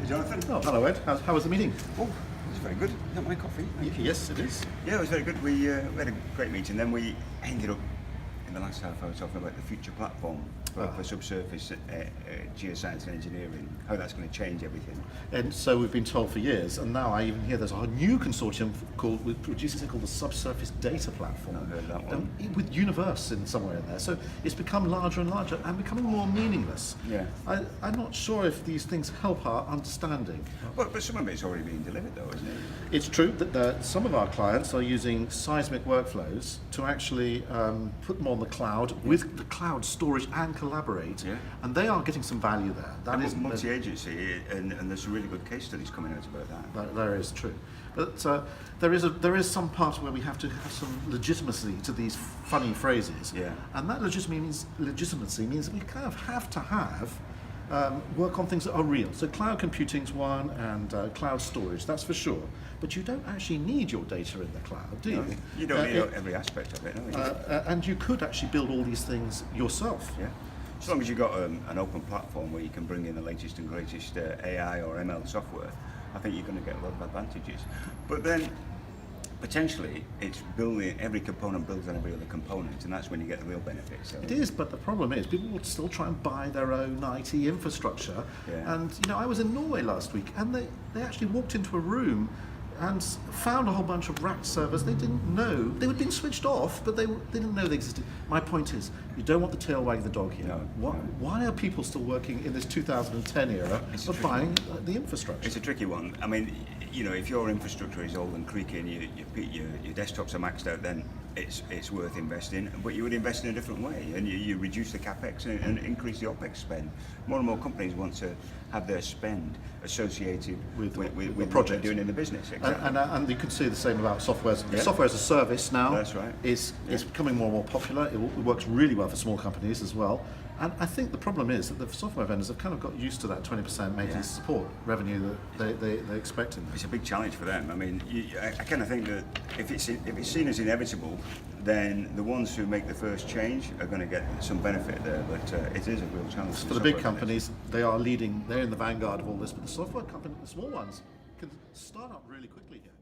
Hey, Jonathan. Oh, hello Ed. How was the meeting? Oh, it was very good. Not my coffee. Thank you. Yes, it is. Yeah, it was very good. We had a great meeting. Then we ended up in the last half hour talking about the future platform for subsurface geoscience and engineering, how that's going to change everything. And so we've been told for years, and now I even hear there's a new consortium with producing something called the Subsurface Data Platform. Not heard that one. With Universe in somewhere in there. So it's become larger and larger and becoming more meaningless. Yeah. I'm not sure if these things help our understanding. But some of it's already being delivered, though, isn't it? It's true that some of our clients are using seismic workflows to actually put them on the cloud with the cloud storage and collaborate, and they are getting some value there. That is multi-agency, and there's some really good case studies coming out about that. That is true, but there is some part where we have to have some legitimacy to these funny phrases, and that legitimacy means that we kind of have to have work on things that are real. So cloud computing's one, and cloud storage, that's for sure. But you don't actually need your data in the cloud, do you? No, you don't need every aspect of it, no. And you could actually build all these things yourself. Yeah. As long as you've got an open platform where you can bring in the latest and greatest AI or ML software, I think you're going to get a lot of advantages. But then, potentially, it's building, every component builds on every other component, and that's when you get the real benefits. So. It is, but the problem is people will still try and buy their own IT infrastructure. Yeah. And I was in Norway last week, and they actually walked into a room and found a whole bunch of racked servers they didn't know. They had been switched off, but they didn't know they existed. My point is, you don't want the tail wagging the dog here. No. Why are people still working in this 2010 era of buying the infrastructure? It's a tricky one. I mean, if your infrastructure is old and creaky and your desktops are maxed out, then it's worth investing. But you would invest in a different way, and you reduce the capex and increase the opex spend. More and more companies want to have their spend associated with the project they're doing in the business. Exactly. And you could see the same about software. Software as a service now. That's right. is becoming more and more popular. It works really well for small companies as well. And I think the problem is that the software vendors have kind of got used to that 20% maintenance support revenue that they expect in them. It's a big challenge for them. I mean, I kind of think that if it's seen as inevitable, then the ones who make the first change are going to get some benefit there. But it is a real challenge for the big companies. They are leading. They're in the vanguard of all this. But the software company, the small ones, can start up really quickly here.